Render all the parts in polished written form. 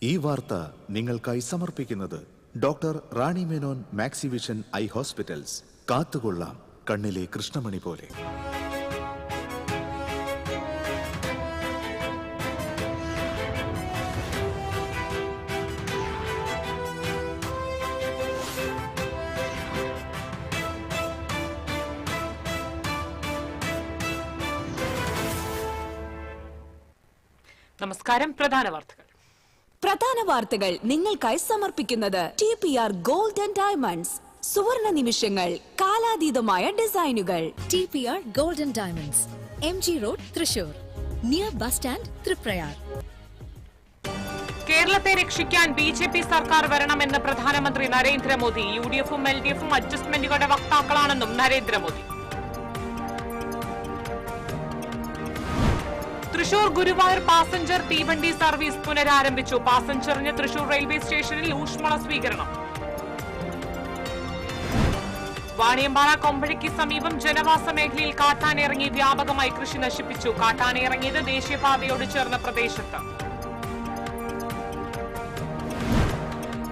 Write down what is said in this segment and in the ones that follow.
ഈ വാർത്ത നിങ്ങൾക്കായി സമർപ്പിക്കുന്നത് doctor Rani Menon Maxivision I hospitals. കാത്തുകൊള്ളാം കണ്ണിലെ കൃഷ്ണമണി പോലെ. നമസ്കാരം. പ്രധാന വാർത്തകൾ നിങ്ങൾക്കായി സമർപ്പിക്കുന്നത് TPR ഗോൾഡ് ആൻഡ് ഡയമണ്ട്സ്. സുവർണ നിമിഷങ്ങൾ, കാലാതീതമായ ഡിസൈനുകൾ. TPR gold and diamonds, MG road, Thrissur, near bus stand, Triprayar. കേരളത്തെ രക്ഷിക്കാൻ BJP സർക്കാർ വരണമെന്ന് പ്രധാനമന്ത്രി നരേന്ദ്രമോദി. UDF-ഉം LDF-ഉം അഡ്ജസ്റ്റ്മെന്റുകളുടെ വക്താക്കളാണെന്നും നരേന്ദ്രമോദി. തൃശൂർ ഗുരുവായൂർ പാസഞ്ചർ തീവണ്ടി സർവീസ് പുനരാരംഭിച്ചു. പാസഞ്ചറിന് തൃശൂർ റെയിൽവേ സ്റ്റേഷനിൽ ഊഷ്മള സ്വീകരണം. വാണിയമ്പാറ കൊമ്പഴയ്ക്ക് സമീപം ജനവാസ മേഖലയിൽ കാട്ടാനിറങ്ങി വ്യാപകമായി കൃഷി നശിപ്പിച്ചു. കാട്ടാനിറങ്ങിയത് ദേശീയപാതയോട് ചേർന്ന പ്രദേശത്ത്.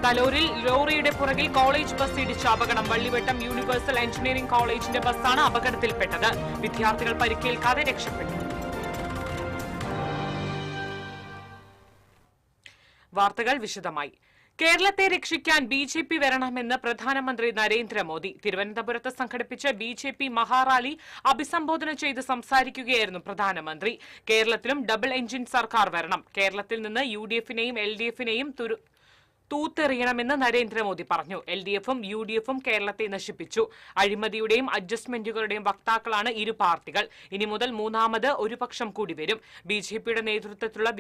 തലോരിൽ ലോറിയുടെ പുറകിൽ കോളേജ് ബസ് ഇടിച്ച അപകടം. വള്ളിവട്ടം യൂണിവേഴ്സൽ എഞ്ചിനീയറിംഗ് കോളേജിന്റെ ബസ്സാണ് അപകടത്തിൽപ്പെട്ടത്. വിദ്യാർത്ഥികൾ പരിക്കേൽക്കാതെ രക്ഷപ്പെട്ടു. വാർത്തകൾ വിശദമായി. കേരളത്തെ രക്ഷിക്കാൻ BJP വരണമെന്ന് പ്രധാനമന്ത്രി നരേന്ദ്രമോദി. തിരുവനന്തപുരത്ത് സംഘടിപ്പിച്ച BJP മഹാറാലി അഭിസംബോധന ചെയ്ത് സംസാരിക്കുകയായിരുന്നു പ്രധാനമന്ത്രി. കേരളത്തിലും ഡബിൾ എഞ്ചിൻ സർക്കാർ വരണം. കേരളത്തിൽ നിന്ന് UDF-നെയും LDF-നെയും തൂത്തെറിയണമെന്ന് നരേന്ദ്രമോദി പറഞ്ഞു. LDF-ഉം UDF-ഉം കേരളത്തെ നശിപ്പിച്ചു. അഴിമതിയുടെയും അഡ്ജസ്റ്റ്മെന്റുകളുടെയും വക്താക്കളാണ് ഇരു പാർട്ടികൾ. ഇനി മുതൽ മൂന്നാമത് ഒരു പക്ഷം കൂടി വരും. BJP-യുടെ നേതൃത്വത്തിലുള്ള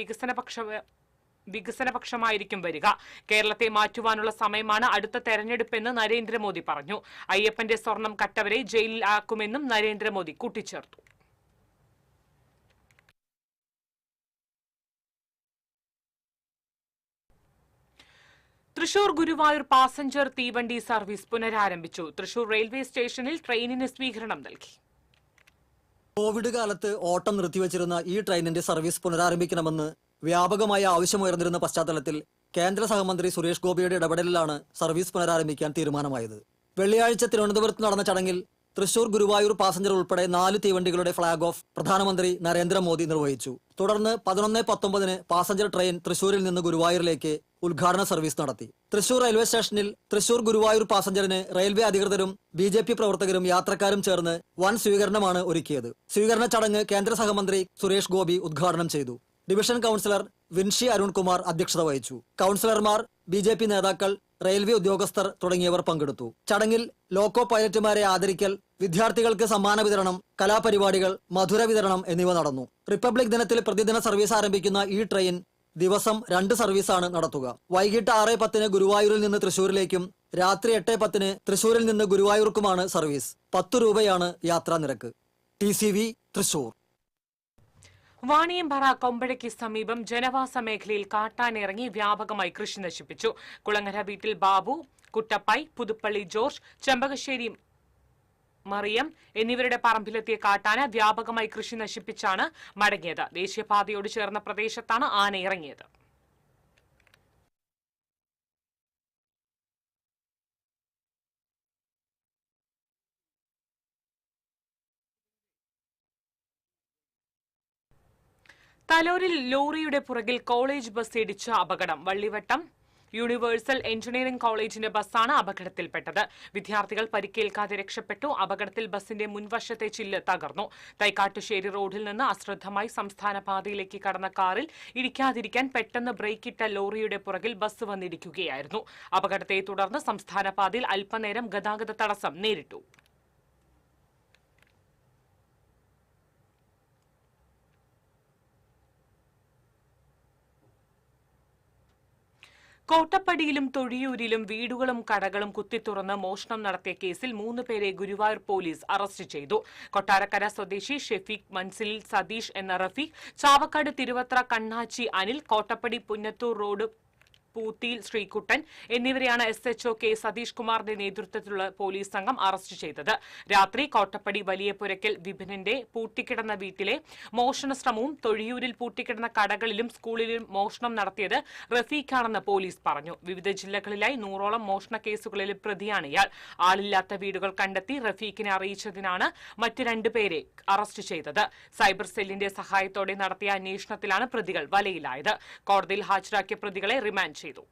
വികസനപക്ഷമായിരിക്കും വരിക. കേരളത്തെ മാറ്റുവാനുള്ള സമയമാണ് അടുത്ത തെരഞ്ഞെടുപ്പെന്ന് നരേന്ദ്രമോദി പറഞ്ഞു. അയ്യപ്പന്റെ സ്വർണം കട്ടവരെ ജയിലിൽ ആക്കുമെന്നും നരേന്ദ്രമോദി കൂട്ടിച്ചേർത്തു. തൃശൂർ ഗുരുവായൂർ പാസഞ്ചർ തീവണ്ടി സർവീസ് പുനരാരംഭിച്ചു. തൃശൂർ റെയിൽവേ സ്റ്റേഷനിൽ ട്രെയിനിന് സ്വീകരണം നൽകി. കോവിഡ് കാലത്ത് ഓട്ടം നിർത്തിവച്ചിരുന്ന ഈ ട്രെയിനിന്റെ സർവീസ് പുനരാരംഭിക്കണമെന്ന് വ്യാപകമായ ആവശ്യമുയർന്നിരുന്ന പശ്ചാത്തലത്തിൽ കേന്ദ്ര സഹമന്ത്രി സുരേഷ് ഗോപിയുടെ ഇടപെടലിലാണ് സർവീസ് പുനരാരംഭിക്കാൻ തീരുമാനമായത്. വെള്ളിയാഴ്ച തിരുവനന്തപുരത്ത് നടന്ന ചടങ്ങിൽ തൃശൂർ ഗുരുവായൂർ പാസഞ്ചർ ഉൾപ്പെടെ 4 തീവണ്ടികളുടെ ഫ്ളാഗ് ഓഫ് പ്രധാനമന്ത്രി നരേന്ദ്രമോദി നിർവഹിച്ചു. തുടർന്ന് 11:19 പാസഞ്ചർ ട്രെയിൻ തൃശൂരിൽ നിന്ന് ഗുരുവായൂരിലേക്ക് ഉദ്ഘാടന സർവീസ് നടത്തി. തൃശൂർ റെയിൽവേ സ്റ്റേഷനിൽ തൃശൂർ ഗുരുവായൂർ പാസഞ്ചറിന് റെയിൽവേ അധികൃതരും BJP പ്രവർത്തകരും യാത്രക്കാരും ചേർന്ന് വൻ സ്വീകരണമാണ് ഒരുക്കിയത്. സ്വീകരണ ചടങ്ങ് കേന്ദ്ര സഹമന്ത്രി സുരേഷ് ഗോപി ഉദ്ഘാടനം ചെയ്തു. ഡിവിഷൻ കൌൺസിലർ വിൻഷി അരുൺകുമാർ അധ്യക്ഷത വഹിച്ചു. കൌൺസിലർമാർ, BJP നേതാക്കൾ, റെയിൽവേ ഉദ്യോഗസ്ഥർ തുടങ്ങിയവർ പങ്കെടുത്തു. ചടങ്ങിൽ ലോക്കോ പൈലറ്റുമാരെ ആദരിക്കൽ, വിദ്യാർത്ഥികൾക്ക് സമ്മാന വിതരണം, കലാപരിപാടികൾ, മധുര വിതരണം എന്നിവ നടന്നു. റിപ്പബ്ലിക് ദിനത്തിൽ പ്രതിദിന സർവീസ് ആരംഭിക്കുന്ന ഈ ട്രെയിൻ ദിവസം 2 സർവീസാണ് നടത്തുക. വൈകിട്ട് 6:10 ഗുരുവായൂരിൽ നിന്ന് തൃശൂരിലേക്കും രാത്രി 8:10 തൃശൂരിൽ നിന്ന് ഗുരുവായൂർക്കുമാണ് സർവീസ്. 10 രൂപയാണ് യാത്രാ നിരക്ക്. TCV തൃശൂർ. വാണിയമ്പാറ കൊമ്പഴയ്ക്ക് സമീപം ജനവാസ മേഖലയിൽ കാട്ടാനിറങ്ങി വ്യാപകമായി കൃഷി നശിപ്പിച്ചു. കുളങ്ങര വീട്ടിൽ ബാബു, കുട്ടപ്പായി, പുതുപ്പള്ളി ജോർജ്, ചെമ്പകശ്ശേരി മറിയം എന്നിവരുടെ പറമ്പിലെത്തിയ കാട്ടാന വ്യാപകമായി കൃഷി നശിപ്പിച്ചാണ് മടങ്ങിയത്. ദേശീയപാതയോട് ചേർന്ന പ്രദേശത്താണ് ആന ഇറങ്ങിയത്. തലോരിൽ ലോറിയുടെ പുറകിൽ കോളേജ് ബസ് ഇടിച്ച അപകടം. വള്ളിവട്ടം യൂണിവേഴ്സൽ എഞ്ചിനീയറിംഗ് കോളേജിന്റെ ബസ്സാണ് അപകടത്തിൽപ്പെട്ടത്. വിദ്യാർത്ഥികൾ പരിക്കേൽക്കാതെ രക്ഷപ്പെട്ടു. അപകടത്തിൽ ബസിന്റെ മുൻവശത്തെ ചില്ല് തകർന്നു. തൈക്കാട്ടുശ്ശേരി റോഡിൽ നിന്ന് അശ്രദ്ധമായി സംസ്ഥാന പാതയിലേക്ക് കടന്ന കാറിൽ ഇടിക്കാതിരിക്കാൻ പെട്ടെന്ന് ബ്രേക്കിട്ട ലോറിയുടെ പുറകിൽ ബസ് വന്നിടിക്കുകയായിരുന്നു. അപകടത്തെ തുടർന്ന് സംസ്ഥാന പാതയിൽ അല്പനേരം ഗതാഗത തടസ്സം നേരിട്ടു. കോട്ടപ്പടിയിലും തൊഴിയൂരിലും വീടുകളും കടകളും കുത്തിത്തുറന്ന് മോഷണം നടത്തിയ കേസിൽ 3 പേരെ ഗുരുവായൂർ പോലീസ് അറസ്റ്റ് ചെയ്തു. കൊട്ടാരക്കര സ്വദേശി ഷെഫീഖ്, മൻസിലിൽ സതീഷ് എന്ന റഫീഖ്, ചാവക്കാട് തിരുവത്ര കണ്ണാച്ചി അനിൽ, കോട്ടപ്പടി പുന്നത്തൂർ റോഡ് പൂത്തിയിൽ ശ്രീകുട്ടൻ എന്നിവരെയാണ് SHO K സതീഷ് കുമാറിന്റെ നേതൃത്വത്തിലുള്ള പോലീസ് സംഘം അറസ്റ്റ് ചെയ്തത്. രാത്രി കോട്ടപ്പടി വലിയപുരയ്ക്കൽ വിപിനിന്റെ പൂട്ടിക്കിടന്ന വീട്ടിലെ മോഷണ ശ്രമവും തൊഴിയൂരിൽ പൂട്ടിക്കിടന്ന കടകളിലും സ്കൂളിലും മോഷണം നടത്തിയത് റഫീഖാണെന്ന് പോലീസ് പറഞ്ഞു. വിവിധ ജില്ലകളിലായി 100ഓളം മോഷണ കേസുകളിൽ പ്രതിയാണ് ഇയാൾ. ആളില്ലാത്ത വീടുകൾ കണ്ടെത്തി റഫീഖിനെ അറിയിച്ചതിനാണ് മറ്റ് 2 പേരെ അറസ്റ്റ് ചെയ്തത്. സൈബർ സെല്ലിന്റെ സഹായത്തോടെ നടത്തിയ അന്വേഷണത്തിലാണ് പ്രതികൾ വലയിലായത്. കോടതിയിൽ ഹാജരാക്കിയ പ്രതികളെ റിമാൻഡ് ചെയ്തു.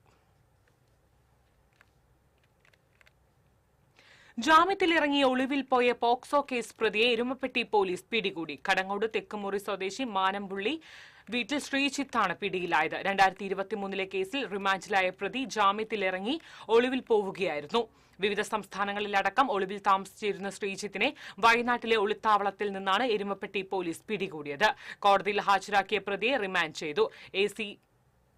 ജാമ്യത്തിലിറങ്ങി ഒളിവിൽ പോയ പോക്സോ കേസ് പ്രതിയെ എരുമപ്പെട്ടി പോലീസ് പിടികൂടി. കടങ്ങോട് തെക്കുമുറി സ്വദേശി മാനംപുള്ളി വീട്ടിൽ ശ്രീജിത്താണ് പിടിയിലായത്. 2023 കേസിൽ റിമാൻഡിലായ പ്രതി ജാമ്യത്തിലിറങ്ങി ഒളിവിൽ പോവുകയായിരുന്നു. വിവിധ സംസ്ഥാനങ്ങളിലടക്കം ഒളിവിൽ താമസിച്ചിരുന്ന ശ്രീജിത്തിനെ വയനാട്ടിലെ ഒളിത്താവളത്തിൽ നിന്നാണ് എരുമപ്പെട്ടി പോലീസ് പിടികൂടിയത്. കോടതിയിൽ ഹാജരാക്കിയ പ്രതിയെ റിമാൻഡ് ചെയ്തു.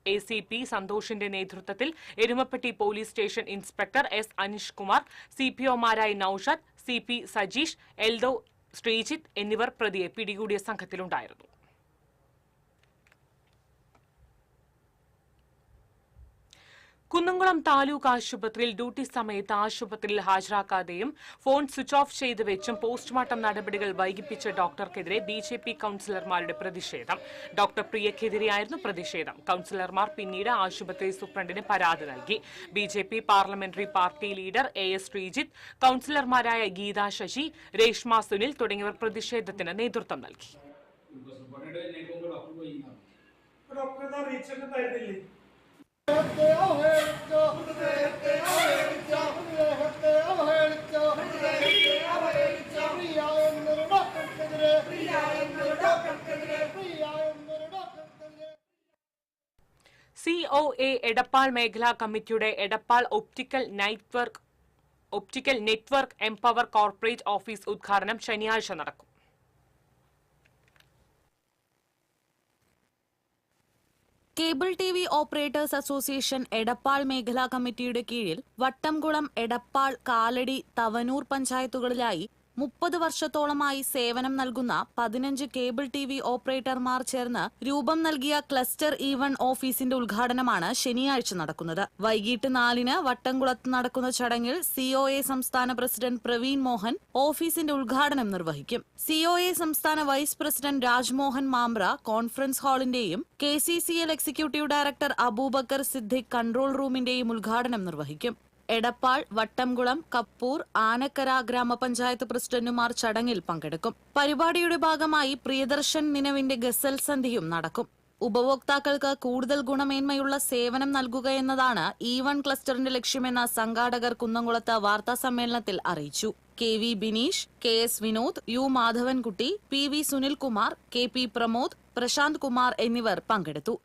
ACP സന്തോഷിന്റെ നേതൃത്വത്തിൽ എരുമപ്പെട്ടി police station inspector S Aneesh Kumar, CPOമാരായ നൌഷാദ്, CP സജീഷ്, എൽദോ, ശ്രീജിത്ത് എന്നിവർ പ്രതിയെ പിടികൂടിയ സംഘത്തിലുണ്ടായിരുന്നു. കുന്നംകുളം താലൂക്ക് ആശുപത്രിയിൽ ഡ്യൂട്ടി സമയത്ത് ആശുപത്രിയിൽ ഹാജരാക്കാതെയും ഫോൺ സ്വിച്ച് ഓഫ് ചെയ്തു വെച്ചും പോസ്റ്റ്മോർട്ടം നടപടികൾ വൈകിപ്പിച്ച ഡോക്ടർക്കെതിരെ BJP കൌൺസിലർമാരുടെ പ്രതിഷേധം. ഡോക്ടർ പ്രിയക്കെതിരെയായിരുന്നു പ്രതിഷേധം. കൌൺസിലർമാർ പിന്നീട് ആശുപത്രി സൂപ്രണ്ടിന് പരാതി നൽകി. BJP parliamentary party leader AS Sreejith, കൌൺസിലർമാരായ ഗീത ശശി, രേഷ്മ സുനിൽ തുടങ്ങിയവർ പ്രതിഷേധത്തിന് നേതൃത്വം നൽകി. COA എടപ്പാൾ മേഖലാ കമ്മിറ്റിയുടെ Edappal optical network empower corporate office ഉദ്ഘാടനം ശനിയാഴ്ച നടക്കും. Cable TV operators association Edappal മേഖലാ കമ്മിറ്റിയുടെ കീഴിൽ വട്ടംകുളം, എടപ്പാൾ, കാലടി, തവനൂർ പഞ്ചായത്തുകളിലായി 30 വർഷത്തോളമായി സേവനം നൽകുന്ന 15 കേബിൾ TV ഓപ്പറേറ്റർമാർ ചേർന്ന് രൂപം നൽകിയ ക്ലസ്റ്റർ E1 ഓഫീസിന്റെ ഉദ്ഘാടനമാണ് ശനിയാഴ്ച നടക്കുന്നത്. വൈകിട്ട് 4-ന് വട്ടംകുളത്ത് നടക്കുന്ന ചടങ്ങിൽ COA സംസ്ഥാന പ്രസിഡന്റ് പ്രവീൺ മോഹൻ ഓഫീസിന്റെ ഉദ്ഘാടനം നിർവഹിക്കും. COA സംസ്ഥാന vice president Rajmohan Mambra conference ഹാളിന്റെയും KCCL executive director Abubakar Siddique control റൂമിന്റെയും ഉദ്ഘാടനം നിർവഹിക്കും. എടപ്പാൾ, വട്ടംകുളം, കപ്പൂർ, ആനക്കര ഗ്രാമപഞ്ചായത്ത് പ്രസിഡന്റുമാർ ചടങ്ങിൽ പങ്കെടുക്കും. പരിപാടിയുടെ ഭാഗമായി പ്രിയദർശൻ നിലവിന്റെ ഗസൽ സന്ധിയും നടക്കും. ഉപഭോക്താക്കൾക്ക് കൂടുതൽ ഗുണമേന്മയുള്ള സേവനം നൽകുകയെന്നതാണ് E1 ക്ലസ്റ്ററിന്റെ ലക്ഷ്യമെന്ന് സംഘാടകർ കുന്നംകുളത്ത് വാർത്താ സമ്മേളനത്തിൽ അറിയിച്ചു. KV Bineesh, KS Vinod, U Madhavankutty, PV Sunilkumar, KP Pramod, Prashant Kumar എന്നിവർ പങ്കെടുത്തു.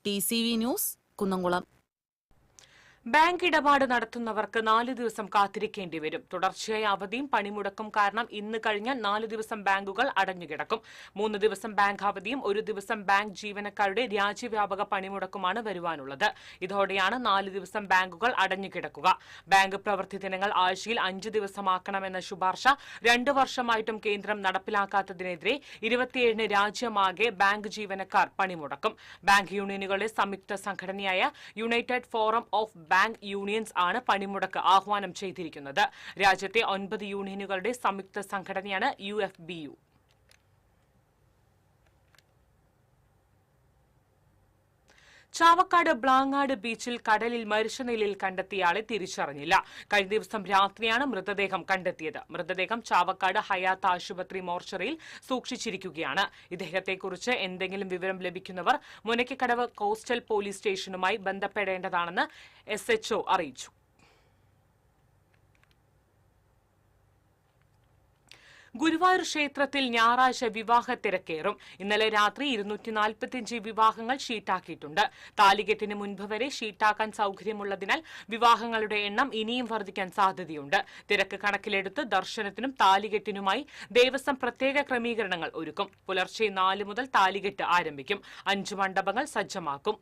TCV news, Kunnamkulam. ബാങ്ക് ഇടപാട് നടത്തുന്നവർക്ക് 4 ദിവസം കാത്തിരിക്കേണ്ടി വരും. തുടർച്ചയായ അവധിയും പണിമുടക്കും കാരണം ഇന്ന് കഴിഞ്ഞ 4 ദിവസം ബാങ്കുകൾ അടഞ്ഞുകിടക്കും. 3 ദിവസം ബാങ്ക് അവധിയും 1 ദിവസം ബാങ്ക് ജീവനക്കാരുടെ രാജ്യവ്യാപക പണിമുടക്കുമാണ് വരുവാനുള്ളത്. ഇതോടെയാണ് 4 ദിവസം ബാങ്കുകൾ അടഞ്ഞുകിടക്കുക. ബാങ്ക് പ്രവൃത്തി ദിനങ്ങൾ ആഴ്ചയിൽ 5 ദിവസമാക്കണമെന്ന ശുപാർശ 2 വർഷമായിട്ടും കേന്ദ്രം നടപ്പിലാക്കാത്തതിനെതിരെ 27-ന് രാജ്യമാകെ ബാങ്ക് ജീവനക്കാർ പണിമുടക്കും. ബാങ്ക് യൂണിയനുകളുടെ സംയുക്ത സംഘടനയായ United forum of bank unions ആണ് പണിമുടക്ക് ആഹ്വാനം ചെയ്തിരിക്കുന്നത്. രാജ്യത്തെ 9 യൂണിയനുകളുടെ സംയുക്ത സംഘടനയാണ് UFBU. ചാവക്കാട് ബ്ലാങ്ങാട് ബീച്ചിൽ കടലിൽ മരിച്ച നിലയിൽ കണ്ടെത്തിയയാളെ തിരിച്ചറിഞ്ഞില്ല. കഴിഞ്ഞ ദിവസം രാത്രിയാണ് മൃതദേഹം കണ്ടെത്തിയത്. മൃതദേഹം ചാവക്കാട് ഹയാത്ത് ആശുപത്രി മോർച്ചറിയിൽ സൂക്ഷിച്ചിരിക്കുകയാണ്. ഇദ്ദേഹത്തെക്കുറിച്ച് എന്തെങ്കിലും വിവരം ലഭിക്കുന്നവർ മുനയ്ക്കക്കടവ് കോസ്റ്റൽ പോലീസ് സ്റ്റേഷനുമായി ബന്ധപ്പെടേണ്ടതാണെന്ന് SHO അറിയിച്ചു. ഗുരുവായൂർ ക്ഷേത്രത്തിൽ ഞായറാഴ്ച വിവാഹ തിരക്കേറും. ഇന്നലെ രാത്രി 245 വിവാഹങ്ങൾ ഷീട്ടാക്കിയിട്ടുണ്ട്. താലികെട്ടിന് മുൻപ് വരെ ഷീട്ടാക്കാൻ സൌകര്യമുള്ളതിനാൽ വിവാഹങ്ങളുടെ എണ്ണം ഇനിയും വർദ്ധിക്കാൻ സാധ്യതയുണ്ട്. തിരക്ക് കണക്കിലെടുത്ത് ദർശനത്തിനും താലികെട്ടിനുമായി ദേവസ്വം പ്രത്യേക ക്രമീകരണങ്ങൾ ഒരുക്കും. പുലർച്ചെ 4 മുതൽ താലികെട്ട് ആരംഭിക്കും. 5 മണ്ഡപങ്ങൾ സജ്ജമാക്കും.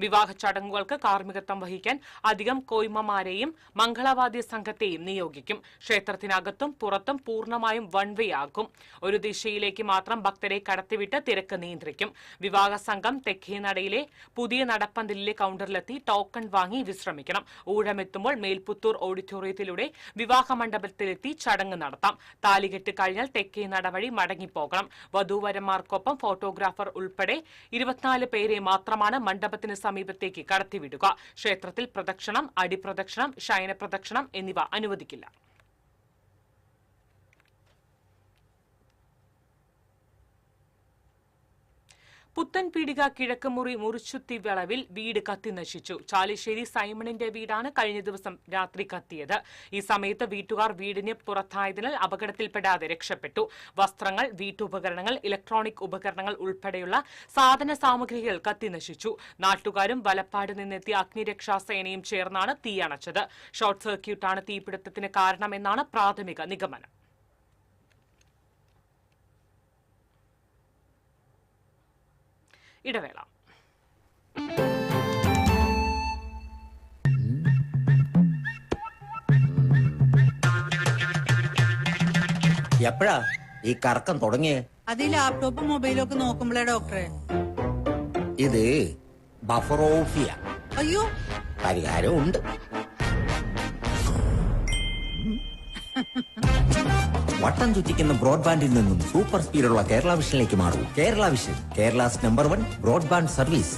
വിവാഹ ചടങ്ങുകൾക്ക് കാർമ്മികത്വം വഹിക്കാൻ അധികം കോയ്മമാരെയും മംഗളവാദ്യ സംഘത്തെയും നിയോഗിക്കും. ക്ഷേത്രത്തിനകത്തും പുറത്തും പൂർണ്ണമായും വൺ വേ ആകും. ഒരു ദിശയിലേക്ക് മാത്രം ഭക്തരെ കടത്തിവിട്ട് തിരക്ക് നിയന്ത്രിക്കും. വിവാഹ സംഘം തെക്കേനടയിലെ പുതിയ നടപ്പന്തലിലെ കൌണ്ടറിലെത്തി ടോക്കൺ വാങ്ങി വിശ്രമിക്കണം. ഊഴമെത്തുമ്പോൾ മേൽപുത്തൂർ ഓഡിറ്റോറിയത്തിലൂടെ വിവാഹ മണ്ഡപത്തിലെത്തി ചടങ്ങ് നടത്താം. താലികെട്ട് കഴിഞ്ഞാൽ തെക്കേ നടവഴി മടങ്ങിപ്പോകണം. വധൂവരന്മാർക്കൊപ്പം ഫോട്ടോഗ്രാഫർ ഉൾപ്പെടെ 24 പേരെ മാത്രമാണ് മണ്ഡപത്തിന് സമീപത്തേക്ക് കടത്തിവിടുക. ക്ഷേത്രത്തിൽ പ്രദക്ഷിണം, അടിപ്രദക്ഷിണം, ശയനപ്രദക്ഷിണം എന്നിവ അനുവദിക്കില്ല. പുത്തൻപീടിക കിഴക്കുമുറി മുറിച്ചുത്തി വിളവിൽ വീട് കത്തിനശിച്ചു. ചാലിശ്ശേരി സൈമണിന്റെ വീടാണ് കഴിഞ്ഞ ദിവസം രാത്രി കത്തിയത്. ഈ സമയത്ത് വീട്ടുകാർ വീടിന് പുറത്തായതിനാൽ അപകടത്തിൽപ്പെടാതെ രക്ഷപ്പെട്ടു. വസ്ത്രങ്ങൾ, വീട്ടുപകരണങ്ങൾ, ഇലക്ട്രോണിക് ഉപകരണങ്ങൾ ഉൾപ്പെടെയുള്ള സാധന സാമഗ്രികൾ കത്തിനശിച്ചു. നാട്ടുകാരും വലപ്പാട് നിന്നെത്തിയ അഗ്നിരക്ഷാസേനയും ചേർന്നാണ് തീയണച്ചത്. ഷോർട്ട് സർക്യൂട്ടാണ് തീപിടുത്തത്തിന് കാരണമെന്നാണ് പ്രാഥമിക നിഗമനം. ഇടവേള. എപ്പോഴാ ഈ കറക്കം തുടങ്ങിയേ? അത് ലാപ്ടോപ്പും മൊബൈലും ഒക്കെ നോക്കുമ്പോഴേ ഡോക്ടറെ. ഇത് ബഫറോഫിയ. അയ്യോ, പരിഹാരം ഉണ്ട്. വട്ടം ചുറ്റിക്കുന്ന ബ്രോഡ്ബാൻഡിൽ നിന്നും സൂപ്പർ സ്പീഡുള്ള കേരള വിഷനിലേക്ക് മാറൂ. Kerala Vision, Kerala's number 1 broadband service.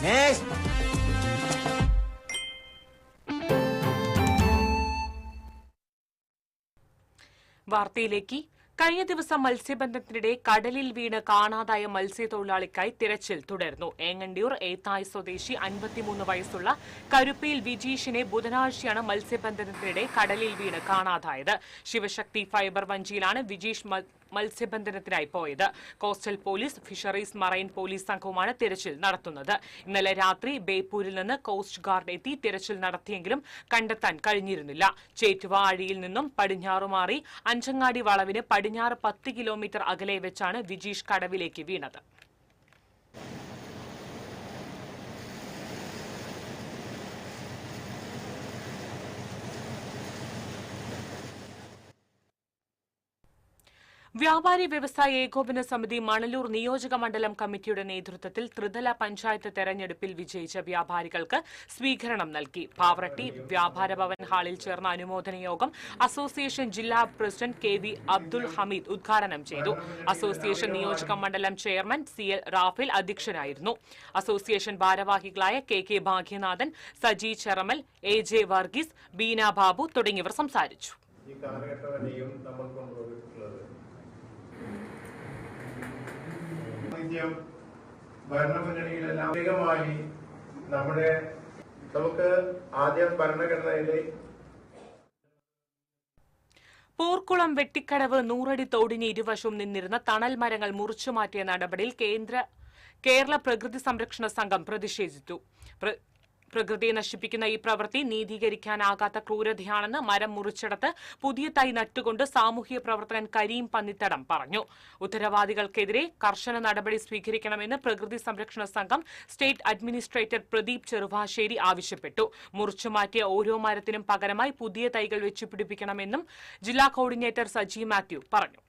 വാർത്തയിലേക്ക്. കഴിഞ്ഞ ദിവസം മത്സ്യബന്ധനത്തിനിടെ കടലിൽ വീണ് കാണാതായ മത്സ്യത്തൊഴിലാളിക്കായി തിരച്ചിൽ തുടർന്നു. ഏങ്ങണ്ടിയൂർ ഏത്തായ് സ്വദേശി 53 വയസ്സുള്ള കരുപ്പയിൽ വിജീഷിനെ ബുധനാഴ്ചയാണ് മത്സ്യബന്ധനത്തിനിടെ കടലിൽ വീണ് കാണാതായത്. ശിവശക്തി ഫൈബർ വഞ്ചിയിലാണ് വിജീഷ് മത്സ്യബന്ധനത്തിനായി പോയത്. Coastal police, fisheries, marine police സംഘവുമാണ് തിരച്ചിൽ നടത്തുന്നത്. ഇന്നലെ രാത്രി ബേപ്പൂരിൽ നിന്ന് കോസ്റ്റ് ഗാർഡ് എത്തി തിരച്ചിൽ നടത്തിയെങ്കിലും കണ്ടെത്താൻ കഴിഞ്ഞിരുന്നില്ല. ചേറ്റുവ അഴിയിൽ നിന്നും പടിഞ്ഞാറു മാറി അഞ്ചങ്ങാടി വളവിന് പടിഞ്ഞാറ് 10 കിലോമീറ്റർ അകലെ വെച്ചാണ് വിജീഷ് കടവിലേക്ക് വീണത്. വ്യാപാരി വ്യവസായ ഏകോപന സമിതി മണലൂർ നിയോജക മണ്ഡലം കമ്മിറ്റിയുടെ നേതൃത്വത്തിൽ ത്രിതല പഞ്ചായത്ത് തെരഞ്ഞെടുപ്പിൽ വിജയിച്ച വ്യാപാരികൾക്ക് സ്വീകരണം നൽകി. പാവറട്ടി വ്യാപാര ഭവൻ ഹാളിൽ ചേർന്ന അനുമോദന യോഗം അസോസിയേഷൻ ജില്ലാ പ്രസിഡന്റ് KV അബ്ദുൾ ഹമീദ് ഉദ്ഘാടനം ചെയ്തു. അസോസിയേഷൻ നിയോജക മണ്ഡലം ചെയർമാൻ CL റാഫേൽ അധ്യക്ഷനായിരുന്നു. അസോസിയേഷൻ ഭാരവാഹികളായ KK ഭാഗ്യനാഥൻ, സജി ചെറമൽ, AJ വർഗീസ്, ബീന ബാബു തുടങ്ങിയവർ സംസാരിച്ചു. ഭരണമുന്നണിയിലെല്ലാം അധികമായി നമുക്ക് ആദ്യം ഭരണഘടനയിലെ പോർക്കുളം വെട്ടിക്കടവ് 100 അടി തോടിന് ഇരുവശവും നിന്നിരുന്ന തണൽ മരങ്ങൾ മുറിച്ചുമാറ്റിയ നടപടിയിൽ കേരള പ്രകൃതി സംരക്ഷണ സംഘം പ്രതിഷേധിച്ചു. പ്രകൃതിയെ നശിപ്പിക്കുന്ന ഈ പ്രവൃത്തി നീതീകരിക്കാനാകാത്ത ക്രൂരതയാണെന്ന് മരം മുറിച്ചിടത്ത് പുതിയ തൈ നട്ടുകൊണ്ട് സാമൂഹ്യ പ്രവർത്തകൻ കരീം പന്നിത്തടം പറഞ്ഞു. ഉത്തരവാദികൾക്കെതിരെ കർശന നടപടി സ്വീകരിക്കണമെന്ന് പ്രകൃതി സംരക്ഷണ സംഘം സ്റ്റേറ്റ് അഡ്മിനിസ്ട്രേറ്റർ പ്രദീപ് ചെറുവാശ്ശേരി ആവശ്യപ്പെട്ടു. മുറിച്ചുമാറ്റിയ ഓരോ മരത്തിനും പകരമായി പുതിയ തൈകൾ വെച്ചുപിടിപ്പിക്കണമെന്നും ജില്ലാ കോർഡിനേറ്റർ സജി മാത്യു പറഞ്ഞു.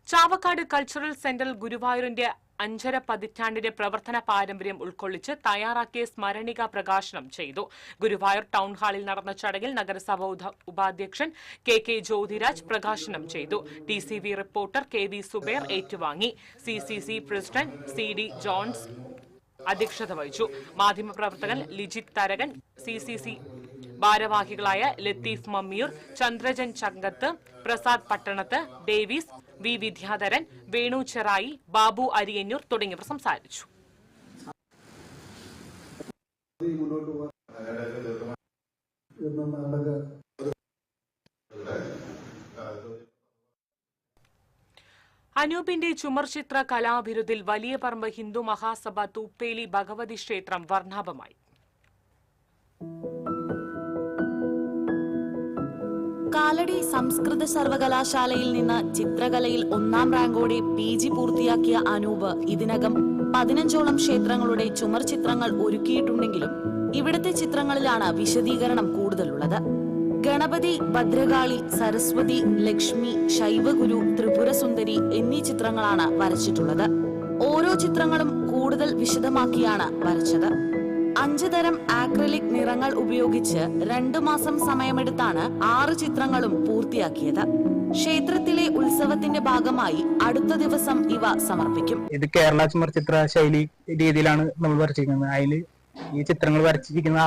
ചാവക്കാട് കൾച്ചറൽ സെന്ററിൽ ഗുരുവായൂരിന്റെ 5.5 പതിറ്റാണ്ടിന്റെ പ്രവർത്തന പാരമ്പര്യം ഉൾക്കൊള്ളിച്ച് തയ്യാറാക്കിയ സ്മരണിക പ്രകാശനം ചെയ്തു. ഗുരുവായൂർ ടൗൺ ഹാളിൽ നടന്ന ചടങ്ങിൽ നഗരസഭ ഉപാധ്യക്ഷൻ KK ജ്യോതിരാജ് പ്രകാശനം ചെയ്തു. TCV റിപ്പോർട്ടർ KV സുബേർ ഏറ്റുവാങ്ങി. CCC പ്രസിഡന്റ് CD ജോൺസ് അധ്യക്ഷത വഹിച്ചു. മാധ്യമപ്രവർത്തകൻ ലിജിത് തരകൻ, CCC ഭാരവാഹികളായ ലത്തീഫ് മമ്മിയൂർ, ചന്ദ്രജൻ ചങ്കത്ത്, പ്രസാദ് പട്ടണത്ത്, ഡേവിസ്, V വിദ്യാധരൻ, വേണു ചെറായി, ബാബു അരിയന്നൂർ തുടങ്ങിയവർ സംസാരിച്ചു. അനൂപിന്റെ ചുമർചിത്ര കലാവിരുതിൽ വലിയ പറമ്പ് ഹിന്ദു മഹാസഭ തൂപ്പേലി ഭഗവതി ക്ഷേത്രം വർണ്ണാഭമായി. കാലടി സംസ്കൃത സർവകലാശാലയിൽ നിന്ന് ചിത്രകലയിൽ 1ാം റാങ്കോടെ PG പൂർത്തിയാക്കിയ അനൂപ് ഇതിനകം 15ഓളം ക്ഷേത്രങ്ങളുടെ ചുമർ ചിത്രങ്ങൾ ഒരുക്കിയിട്ടുണ്ടെങ്കിലും ഇവിടുത്തെ ചിത്രങ്ങളിലാണ് വിശദീകരണം കൂടുതലുള്ളത്. ഗണപതി, ഭദ്രകാളി, സരസ്വതി, ലക്ഷ്മി, ശൈവഗുരു, ത്രിപുരസുന്ദരി എന്നീ ചിത്രങ്ങളാണ് വരച്ചിട്ടുള്ളത്. ഓരോ ചിത്രങ്ങളും കൂടുതൽ വിശദമാക്കിയാണ് വരച്ചത്. 5 തരം ആക്രിലിക് നിറങ്ങൾ ഉപയോഗിച്ച് 2 മാസം സമയമെടുത്താണ് 6 ചിത്രങ്ങളും പൂർത്തിയാക്കിയത്. ക്ഷേത്രത്തിലെ ഉത്സവത്തിന്റെ ഭാഗമായി അടുത്ത ദിവസം ഇവ സമർപ്പിക്കും. ഇത് കേരള ചുമർ ചിത്ര ശൈലി രീതിയിലാണ് നമ്മൾ വരച്ചിരിക്കുന്നത്. അതിൽ ഈ ചിത്രങ്ങൾ വരച്ചിരിക്കുന്ന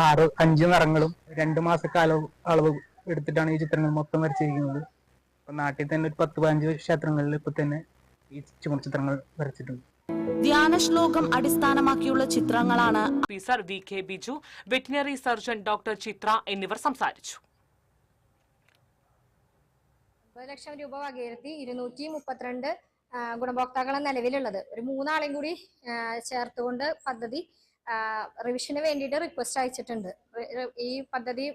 5 നിറങ്ങളും 2 മാസക്കാല അളവ് എടുത്തിട്ടാണ് ഈ ചിത്രങ്ങൾ മൊത്തം വരച്ചിരിക്കുന്നത്. ഇപ്പൊ നാട്ടിൽ തന്നെ ഒരു 10-15 ക്ഷേത്രങ്ങളിൽ ഇപ്പൊ തന്നെ ഈ ചുമർ ചിത്രങ്ങൾ വരച്ചിട്ടുണ്ട്. ധ്യാന ശ്ലോകം അടിസ്ഥാനമാക്കിയുള്ള ചിത്രങ്ങളാണ്. Officer VK Biju, veterinary surgeon doctor Chithra എന്നിവർ സംസാരിച്ചു. 9 ലക്ഷം രൂപ വകയിരുത്തി 232 ഗുണഭോക്താക്കളാണ് നിലവിലുള്ളത്. ഒരു 3 ആളെയും കൂടി ചേർത്തുകൊണ്ട് പദ്ധതി റിവിഷന് വേണ്ടിയിട്ട് റിക്വസ്റ്റ് അയച്ചിട്ടുണ്ട്. ഈ പദ്ധതി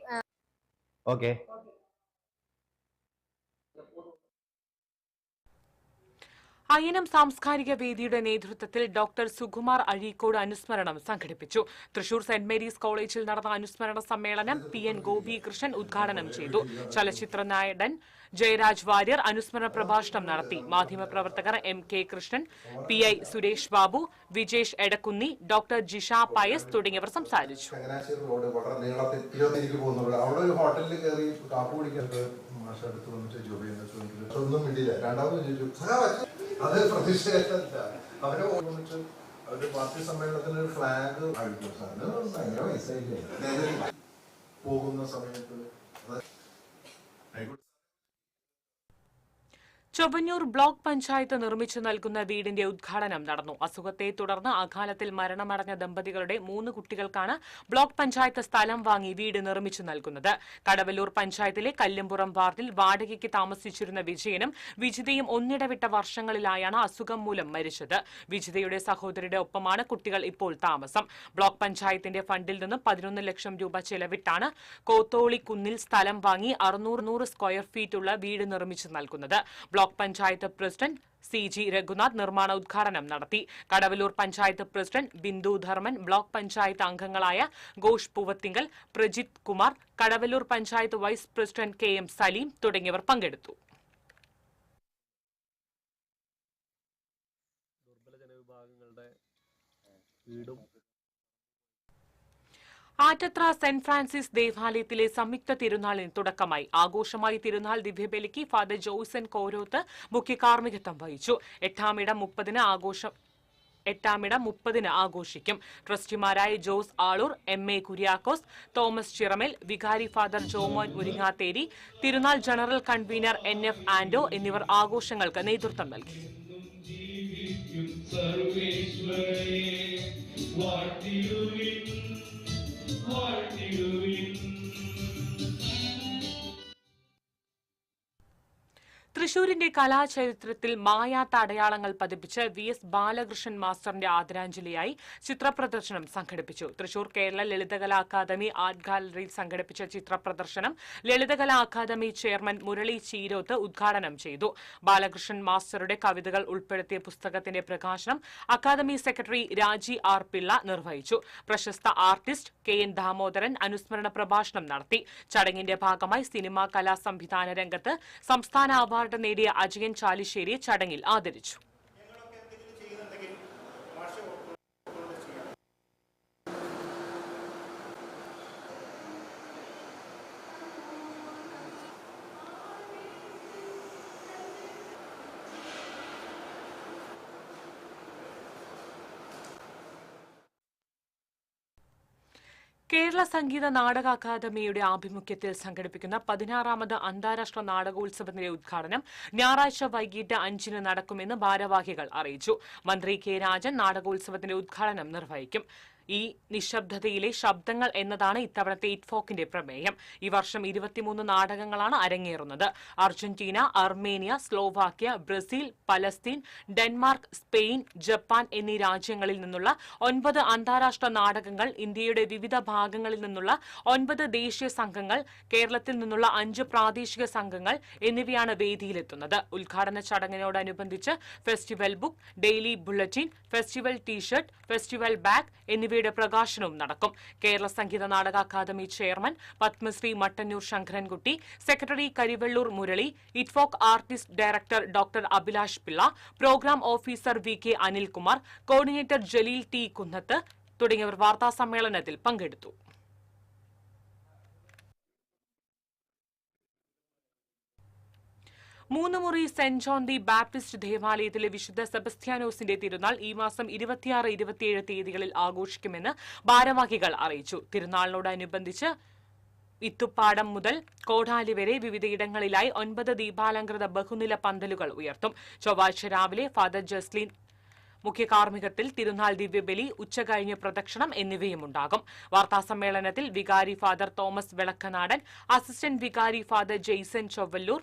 അയ്യനം സാംസ്കാരിക വേദിയുടെ നേതൃത്വത്തിൽ ഡോക്ടർ സുകുമാർ അഴീക്കോട് അനുസ്മരണം സംഘടിപ്പിച്ചു. തൃശൂർ സെന്റ് മേരീസ് കോളേജിൽ നടന്ന അനുസ്മരണ സമ്മേളനം PN ഗോപികൃഷ്ണൻ ഉദ്ഘാടനം ചെയ്തു. ചലച്ചിത്ര നായകൻ ജയരാജ് വാര്യർ അനുസ്മരണ പ്രഭാഷണം നടത്തി. മാധ്യമപ്രവർത്തകർ MK Krishnan, PI Suresh Babu, Vijesh Edakkunni, doctor Jisha Pius തുടങ്ങിയവർ സംസാരിച്ചു. അത് പ്രതിഷേധമല്ല. അവരെ ഓർമ്മിച്ച് അവരുടെ പാർട്ടി സമ്മേളനത്തിന് ഒരു ഫ്ലാഗ് അഴിക്കും. ഭയങ്കര വയസ്സായില്ലേ പോകുന്ന സമയത്ത്. ചൊവ്വന്നൂർ ബ്ലോക്ക് പഞ്ചായത്ത് നിർമ്മിച്ചു നൽകുന്ന വീടിന്റെ ഉദ്ഘാടനം നടന്നു. അസുഖത്തെ തുടർന്ന് അകാലത്തിൽ മരണമടഞ്ഞ ദമ്പതികളുടെ 3 കുട്ടികൾക്കാണ് ബ്ലോക്ക് പഞ്ചായത്ത് സ്ഥലം വാങ്ങി വീട് നിർമ്മിച്ചു നൽകുന്നത്. കടവല്ലൂർ പഞ്ചായത്തിലെ കല്ലുംപുറം വാർഡിൽ വാടകയ്ക്ക് താമസിച്ചിരുന്ന വിജയനും വിജിതയും ഒന്നിടവിട്ട വർഷങ്ങളിലായാണ് അസുഖം മൂലം മരിച്ചത്. വിജിതയുടെ സഹോദരിയുടെ ഒപ്പമാണ് കുട്ടികൾ ഇപ്പോൾ താമസം. ബ്ലോക്ക് പഞ്ചായത്തിന്റെ ഫണ്ടിൽ നിന്നും 11 ലക്ഷം രൂപ ചെലവിട്ടാണ് കോത്തോളിക്കുന്നിൽ സ്ഥലം വാങ്ങി 600 സ്ക്വയർ ഫീറ്റ് ഉള്ള വീട് നിർമ്മിച്ചു നൽകുന്നത്. Block panchayat president CG Raghunath നിർമ്മാണ ഉദ്ഘാടനം നടത്തി. കടവല്ലൂർ പഞ്ചായത്ത് പ്രസിഡന്റ് ബിന്ദു ധർമ്മൻ, ബ്ലോക്ക് പഞ്ചായത്ത് അംഗങ്ങളായ Ghosh Poovathinkal, Prajith Kumar, Kadavallur panchayat vice president KM Saleem തുടങ്ങിയവർ പങ്കെടുത്തു. ആറ്റത്ര സെന്റ് ഫ്രാൻസിസ് ദേവാലയത്തിലെ സംയുക്ത തിരുനാളിന് തുടക്കമായി. ആഘോഷമായി തിരുനാൾ ദിവ്യബലിക്ക് ഫാദർ ജോയ്സൺ കോരോത്ത് മുഖ്യ കാർമ്മികത്വം വഹിച്ചു. 8ാം ഇടം 30-ന് ആഘോഷിക്കും. ട്രസ്റ്റിമാരായ ജോസ് ആളൂർ, MA കുര്യാക്കോസ്, തോമസ് ചിറമേൽ, വികാരി ഫാദർ ജോമോൻ മുരിങ്ങാത്തേരി, തിരുനാൾ ജനറൽ കൺവീനർ NF ആൻഡോ എന്നിവർ ആഘോഷങ്ങൾക്ക് നേതൃത്വം നൽകി. തൃശൂരിന്റെ കലാചരിത്രത്തിൽ മായാത്ത അടയാളങ്ങൾ പതിപ്പിച്ച് VS ബാലകൃഷ്ണൻ മാസ്റ്ററിന്റെ ആദരാഞ്ജലിയായി ചിത്രപ്രദർശനം സംഘടിപ്പിച്ചു. തൃശൂർ കേരള ലളിതകലാ അക്കാദമി ആർട്ട് ഗാലറിയിൽ സംഘടിപ്പിച്ച ചിത്രപ്രദർശനം ലളിതകലാ അക്കാദമി ചെയർമാൻ മുരളി ചീരോത്ത് ഉദ്ഘാടനം ചെയ്തു. ബാലകൃഷ്ണൻ മാസ്റ്ററുടെ കവിതകൾ ഉൾപ്പെടുത്തിയ പുസ്തകത്തിന്റെ പ്രകാശനം അക്കാദമി സെക്രട്ടറി രാജി R പിള്ള നിർവഹിച്ചു. പ്രശസ്ത ആർട്ടിസ്റ്റ് KN ദാമോദരൻ അനുസ്മരണ പ്രഭാഷണം നടത്തി. ചടങ്ങിന്റെ ഭാഗമായി സിനിമാ കലാ സംവിധാന രംഗത്ത് സംസ്ഥാന അവാർഡ് നേടിയ അജയൻ ചാലിശ്ശേരിയെ ചടങ്ങിൽ ആദരിച്ചു. കേരള സംഗീത നാടക അക്കാദമിയുടെ ആഭിമുഖ്യത്തിൽ സംഘടിപ്പിക്കുന്ന 16ാമത് അന്താരാഷ്ട്ര നാടകോത്സവത്തിന്റെ ഉദ്ഘാടനം ഞായറാഴ്ച വൈകിട്ട് 5-ന് നടക്കുമെന്ന് ഭാരവാഹികൾ അറിയിച്ചു. മന്ത്രി K രാജൻ നാടകോത്സവത്തിന്റെ ഉദ്ഘാടനം നിർവഹിക്കും. ഈ നിശബ്ദതയിലെ ശബ്ദങ്ങൾ എന്നതാണ് ഇത്തവണത്തെ ഇറ്റ്ഫോക്കിന്റെ പ്രമേയം. ഈ വർഷം 23 നാടകങ്ങളാണ് അരങ്ങേറുന്നത്. Argentina, Armenia, Slovakia, Brazil, Palestine, Denmark, Spain, Japan എന്നീ രാജ്യങ്ങളിൽ നിന്നുള്ള 9 അന്താരാഷ്ട്ര നാടകങ്ങൾ, ഇന്ത്യയുടെ വിവിധ ഭാഗങ്ങളിൽ നിന്നുള്ള 9 ദേശീയ സംഘങ്ങൾ, കേരളത്തിൽ നിന്നുള്ള 5 പ്രാദേശിക സംഘങ്ങൾ എന്നിവയാണ് വേദിയിലെത്തുന്നത്. ഉദ്ഘാടന ചടങ്ങിനോടനുബന്ധിച്ച് festival book, daily bulletin, festival T shirt, festival bag എന്നിവയുടെ പ്രകാശനവും നടക്കും. Kerala Sangeetha Nataka Akademi chairman Padma Shri Mattannur Sankarankutty, secretary Karivellur Murali, ITFoK artist director doctor Abhilash Pillai, programme officer VK Anilkumar, coordinator Jaleel T Kunnath തുടങ്ങിയവർ വാർത്താസമ്മേളനത്തിൽ പങ്കെടുത്തു. Moonnumuri Saint John the Baptist ദേവാലയത്തിലെ വിശുദ്ധ സെബസ്ത്യാനോസിന്റെ തിരുനാൾ ഈ മാസം 26, 27 തീയതികളിൽ ആഘോഷിക്കുമെന്ന് ഭാരവാഹികൾ അറിയിച്ചു. തിരുനാളിനോടനുബന്ധിച്ച് ഇത്തുപ്പാടം മുതൽ കോടാലി വരെ വിവിധയിടങ്ങളിലായി 9 ദീപാലങ്കൃത ബഹുനില പന്തലുകൾ ഉയർത്തും. ചൊവ്വാഴ്ച രാവിലെ ഫാദർ ജസ്ലിൻ മുഖ്യ കാർമ്മികത്തിൽ തിരുനാൾ ദിവ്യബലി, ഉച്ചകഴിഞ്ഞ് പ്രദക്ഷിണം എന്നിവയുമുണ്ടാകും. വാർത്താസമ്മേളനത്തിൽ വികാരി ഫാദർ തോമസ് വെളക്കനാടൻ, അസിസ്റ്റന്റ് വികാരി father Jason Chowalloor,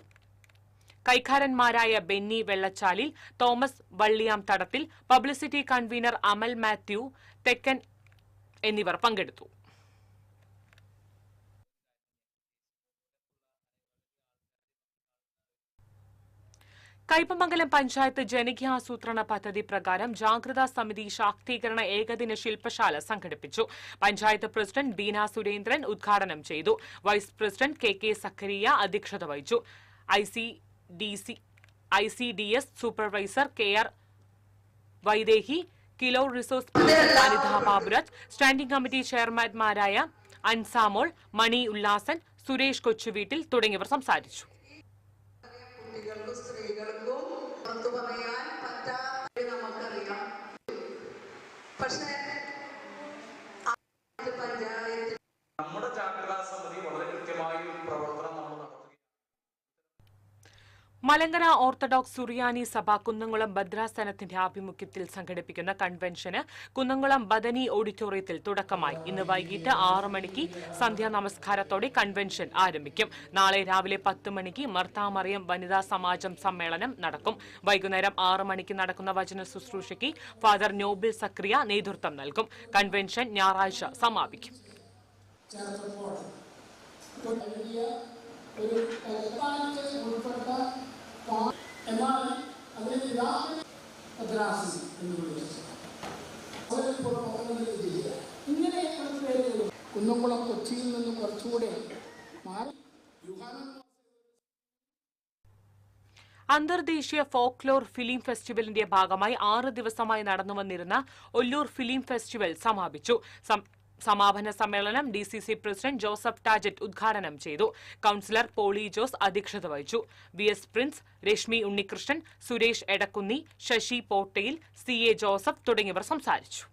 കൈക്കാരന്മാരായ Benny വെള്ളച്ചാലിൽ, Thomas വള്ളിയാം തടത്തിൽ, പബ്ലിസിറ്റി കൺവീനർ അമൽ മാത്യു തെക്കൻ എന്നിവർ പങ്കെടുത്തു. കയ്പമംഗലം പഞ്ചായത്ത് ജനകീയാസൂത്രണ പദ്ധതി പ്രകാരം ജാഗ്രതാ സമിതി ശാക്തീകരണ ഏകദിന ശില്പശാല സംഘടിപ്പിച്ചു. പഞ്ചായത്ത് പ്രസിഡന്റ് ബീന സുരേന്ദ്രൻ ഉദ്ഘാടനം ചെയ്തു. വൈസ് പ്രസിഡന്റ് KK സക്കറിയ അധ്യക്ഷത വഹിച്ചു. ICDS സൂപ്പർവൈസർ KR വൈദേഹി, കിലോ resource Anitha Baburaj, standing committee ചെയർമാൻമാരായ അൻസാമോൾ, മണി ഉല്ലാസൻ, സുരേഷ് കൊച്ചുവീട്ടിൽ തുടങ്ങിയവർ സംസാരിച്ചു. നമ്മുടെ ജാഗ്രതാ സമിതി വളരെ കൃത്യമായി പ്രവർത്തനം മലങ്കര ഓർത്തഡോക്സ് സുറിയാനി സഭ കുന്നംകുളം ഭദ്രാസനത്തിന്റെ ആഭിമുഖ്യത്തിൽ സംഘടിപ്പിക്കുന്ന കൺവെൻഷന് കുന്നംകുളം ബദനി ഓഡിറ്റോറിയത്തിൽ തുടക്കമായി. ഇന്ന് വൈകിട്ട് 6 മണിക്ക് സന്ധ്യാ നമസ്കാരത്തോടെ കൺവെൻഷൻ ആരംഭിക്കും. നാളെ രാവിലെ 10 മണിക്ക് മർത്താമറിയം വനിതാ സമാജം സമ്മേളനം നടക്കും. വൈകുന്നേരം 6 മണിക്ക് നടക്കുന്ന വചന ശുശ്രൂഷയ്ക്ക് ഫാദർ നോബിൾ സക്രിയ നേതൃത്വം നൽകും. കൺവെൻഷൻ ഞായറാഴ്ച സമാപിക്കും. എന്നാൽ അതിന് മദ്രാസി എന്ന് വിളിച്ചു ഇങ്ങനെ പേരുകളും കുന്നംകുളം കൊച്ചിയിൽ നിന്നും കുറച്ചുകൂടെ മാറി. അന്തർദേശീയ ഫോക്ലോർ ഫിലിം ഫെസ്റ്റിവലിന്റെ ഭാഗമായി 6 ദിവസമായി നടന്നുവന്നിരുന്ന ഒല്ലൂർ ഫിലിം ഫെസ്റ്റിവൽ സമാപിച്ചു. സമാപന സമ്മേളനം DCC പ്രസിഡന്റ് ജോസഫ് ടാജറ്റ് ഉദ്ഘാടനം ചെയ്തു. കൌൺസിലർ പോളി ജോസ് അധ്യക്ഷത വഹിച്ചു. VS Prince, Rashmi Unnikrishnan, Suresh Edakkunni, Sasi പോട്ടയിൽ, CA Joseph തുടങ്ങിയവർ സംസാരിച്ചു.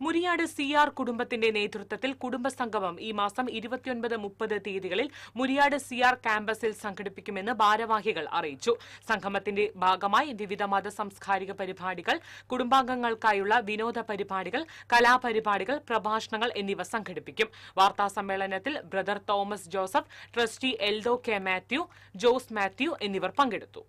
മുരിയാട് CR കുടുംബത്തിന്റെ നേതൃത്വത്തിൽ കുടുംബസംഗമം ഈ മാസം 29, 30 തീയതികളിൽ മുരിയാട് CR ക്യാമ്പസിൽ സംഘടിപ്പിക്കുമെന്ന് ഭാരവാഹികൾ അറിയിച്ചു. സംഗമത്തിന്റെ ഭാഗമായി വിവിധ മത സാംസ്കാരിക പരിപാടികൾ, കുടുംബാംഗങ്ങൾക്കായുള്ള വിനോദ പരിപാടികൾ, കലാപരിപാടികൾ, പ്രഭാഷണങ്ങൾ എന്നിവ സംഘടിപ്പിക്കും. വാർത്താസമ്മേളനത്തിൽ brother Thomas Joseph, trustee Eldho K Mathew, Jose Mathew എന്നിവർ പങ്കെടുത്തു.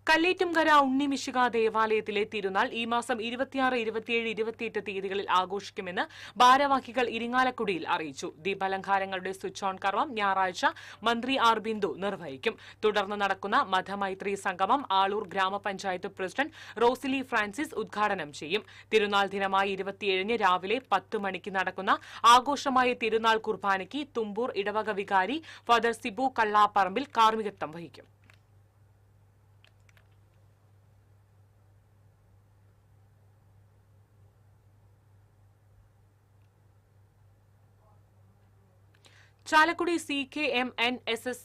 കല്ലേറ്റുംകര ഉണ്ണിമിശിക ദേവാലയത്തിലെ തിരുനാൾ ഈ മാസം 26, 27, 28 തീയതികളിൽ ആഘോഷിക്കുമെന്ന് ഭാരവാഹികൾ ഇരിങ്ങാലക്കുടിയിൽ അറിയിച്ചു. ദീപാലങ്കാരങ്ങളുടെ സ്വിച്ച് ഓൺ കർമ്മം ഞായറാഴ്ച മന്ത്രി R. ബിന്ദു നിർവഹിക്കും. തുടർന്ന് നടക്കുന്ന മതമൈത്രി സംഗമം ആളൂർ ഗ്രാമപഞ്ചായത്ത് പ്രസിഡന്റ് റോസിലി ഫ്രാൻസിസ് ഉദ്ഘാടനം ചെയ്യും. തിരുനാൾ ദിനമായ 27 രാവിലെ 10 മണിക്ക് നടക്കുന്ന ആഘോഷമായ തിരുനാൾ കുർബാനയ്ക്ക് തുമ്പൂർ ഇടവക വികാരി ഫാദർ സിബു കള്ളാപ്പറമ്പിൽ കാർമ്മികത്വം വഹിക്കും. Chalakudy CKM NSS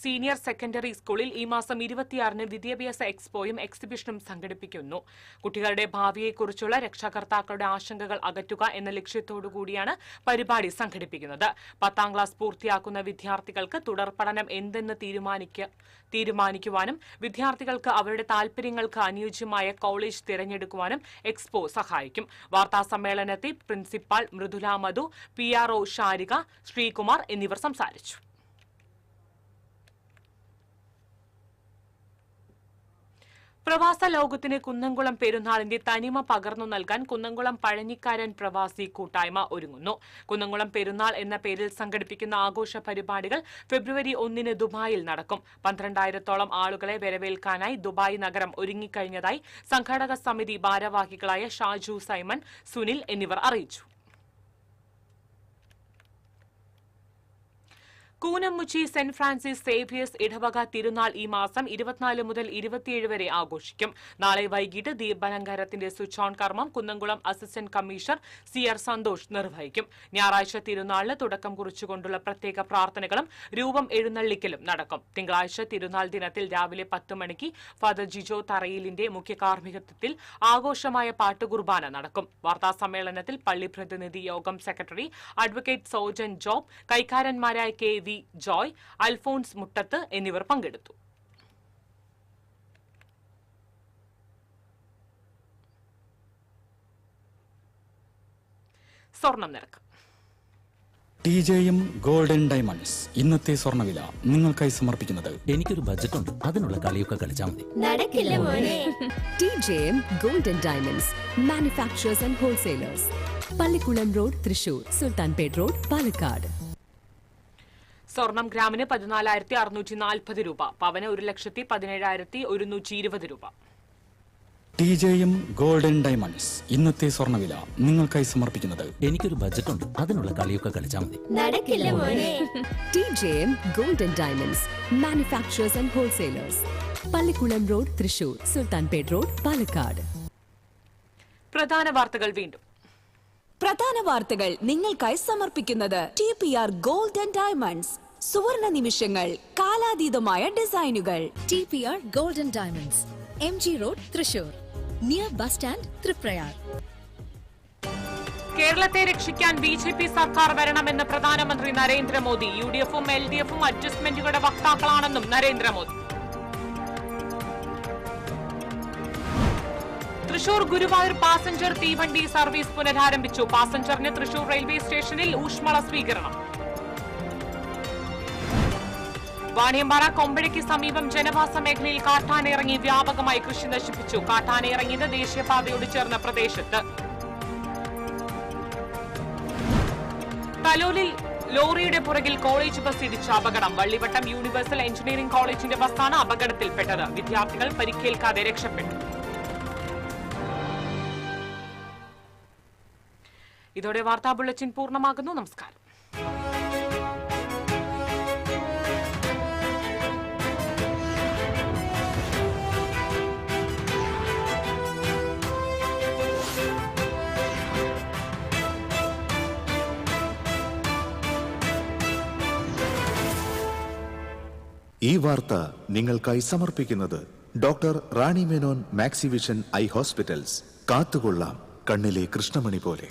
senior secondary സ്കൂളിൽ ഈ മാസം 26-ന് വിദ്യാഭ്യാസ എക്സ്പോയും എക്സിബിഷനും സംഘടിപ്പിക്കുന്നു. കുട്ടികളുടെ ഭാവിയെക്കുറിച്ചുള്ള രക്ഷാകർത്താക്കളുടെ ആശങ്കകൾ അകറ്റുക എന്ന ലക്ഷ്യത്തോടുകൂടിയാണ് പരിപാടി സംഘടിപ്പിക്കുന്നത്. 10ാം ക്ലാസ് പൂർത്തിയാക്കുന്ന വിദ്യാർത്ഥികൾക്ക് തുടർ പഠനം എന്തെന്ന് തീരുമാനിക്കുവാനും വിദ്യാർത്ഥികൾക്ക് അവരുടെ താൽപര്യങ്ങൾക്ക് അനുയോജ്യമായ കോളേജ് തിരഞ്ഞെടുക്കുവാനും എക്സ്പോ സഹായിക്കും. വാർത്താസമ്മേളനത്തിൽ പ്രിൻസിപ്പാൾ മൃദുല മധു, PRO ഷാരിക, ശ്രീകുമാർ എന്നിവർ സംസാരിച്ചു. പ്രവാസ ലോകത്തിന് കുന്നംകുളം പെരുന്നാളിന്റെ തനിമ പകർന്നു നൽകാൻ കുന്നംകുളം പഴഞ്ഞിക്കാരൻ പ്രവാസി കൂട്ടായ്മ ഒരുങ്ങുന്നു. കുന്നംകുളം പെരുന്നാൾ എന്ന പേരിൽ സംഘടിപ്പിക്കുന്ന ആഘോഷ പരിപാടികൾ ഫെബ്രുവരി 1-ന് ദുബായിൽ നടക്കും. 12,000-ഓളം ആളുകളെ വരവേൽക്കാനായി ദുബായ് നഗരം ഒരുങ്ങിക്കഴിഞ്ഞതായി സംഘാടക സമിതി ഭാരവാഹികളായ ഷാജു സൈമൺ, സുനിൽ എന്നിവർ അറിയിച്ചു. കൂനമുച്ചി സെന്റ് ഫ്രാൻസിസ് സേവിയേഴ്സ് ഇടവക തിരുനാൾ ഈ മാസം 24 മുതൽ 27 വരെ ആഘോഷിക്കും. നാളെ വൈകിട്ട് ദീപാലങ്കാരത്തിന്റെ സ്വിച്ച് ഓൺ കർമ്മം Kunnamkulam assistant commissioner CR Santhosh നിർവഹിക്കും. ഞായറാഴ്ച തിരുനാളിന് തുടക്കം കുറിച്ചുകൊണ്ടുള്ള പ്രത്യേക പ്രാർത്ഥനകളും രൂപം എഴുന്നള്ളിക്കലും നടക്കും. തിങ്കളാഴ്ച തിരുനാൾ ദിനത്തിൽ രാവിലെ 10 മണിക്ക് ഫാദർ ജിജോ തറയിലിന്റെ മുഖ്യ കാർമ്മികത്വത്തിൽ ആഘോഷമായ പാട്ടുകുർബാന നടക്കും. വാർത്താസമ്മേളനത്തിൽ പള്ളി പ്രതിനിധി യോഗം സെക്രട്ടറി അഡ്വക്കേറ്റ് സോജൻ ജോബ്, കൈക്കാരന്മാരായ KV ജോയ്, അൽഫോൺസ് മുട്ടത്ത് എന്നിവർ പങ്കെടുത്തു. സ്വർണം നിരക്ക്. TJM ഗോൾഡൻ ഡയമണ്ട്സ് ഇന്നത്തെ സ്വർണ്ണവില നിങ്ങൾക്കായി സമർപ്പിക്കുന്നത് എനിക്കൊരു ബജറ്റ് ഉണ്ട്, അതിനുള്ള കളിയൊക്കെ കളിച്ചാൽ മതി. നടക്കില്ല മോനെ. TJM golden diamonds manufacturers and wholesalers, Pallikulam road, Thrissur, Sultanpet road, Palakkad. സ്വർണം ഗ്രാമിന് 14,640 രൂപ, പവന് 1,17,120 രൂപ. TJM ഗോൾഡൻ ഡയമണ്ട്സ് ഇന്നത്തെ സ്വർണ്ണവില നിങ്ങൾക്കായി സമർപ്പിക്കുന്നത് എനിക്കൊരു ബജറ്റ് ഉണ്ട്, അതിനുള്ള കളിയൊക്കെ കളിച്ചാൽ മതി. നടക്കില്ല മോനെ. TJM golden diamonds manufacturers and wholesalers, Pallikulam road, Thrissur, Sultanpet road, Palakkad. പ്രധാന വാർത്തകൾ വീണ്ടും. പ്രധാന വാർത്തകൾ നിങ്ങൾക്കായി സമർപ്പിക്കുന്നത് TPR ഗോൾഡൻ ഡയമണ്ട്സ്, സുവർണ നിമിഷങ്ങൾ, കാലാതീതമായ ഡിസൈനുകൾ. TPR golden diamonds, MG road, Thrissur, near bus stand, Triprayar. കേരളത്തെ രക്ഷിക്കാൻ BJP സർക്കാർ വരണമെന്ന് പ്രധാനമന്ത്രി നരേന്ദ്രമോദി. UDF-ഉം LDF-ഉം അഡ്ജസ്റ്റ്മെന്റുകളുടെ വക്താക്കളാണെന്നും നരേന്ദ്രമോദി. തൃശൂർ ഗുരുവായൂർ പാസഞ്ചർ തീവണ്ടി സർവീസ് പുനരാരംഭിച്ചു. പാസഞ്ചറിന് തൃശൂർ റെയിൽവേ സ്റ്റേഷനിൽ ഊഷ്മള സ്വീകരണം. വാണിയമ്പാറ കൊമ്പഴയ്ക്ക് സമീപം ജനവാസ മേഖലയിൽ കാട്ടാനയിറങ്ങി വ്യാപകമായി കൃഷി നശിപ്പിച്ചു. കാട്ടാനയിറങ്ങിയത് ദേശീയപാതയോട് ചേർന്ന പ്രദേശത്ത്. കലോലിൽ ലോറിയുടെ പുറകിൽ കോളേജ് ബസ് ഇടിച്ച അപകടം. വള്ളിവട്ടം യൂണിവേഴ്സൽ എഞ്ചിനീയറിംഗ് കോളേജിന്റെ ബസ്സാണ് അപകടത്തിൽപ്പെട്ടത്. വിദ്യാർത്ഥികൾ പരിക്കേൽക്കാതെ രക്ഷപ്പെട്ടു. ഇതോടെ വാർത്താ ബുള്ളറ്റിൻ പൂർണ്ണമാകുന്നു. നമസ്കാരം. ഈ വാർത്ത നിങ്ങൾക്കായി സമർപ്പിക്കുന്നത് doctor Rani Menon Maxivision I hospitals. കാത്തുകൊള്ളാം കണ്ണിലെ കൃഷ്ണമണി പോലെ.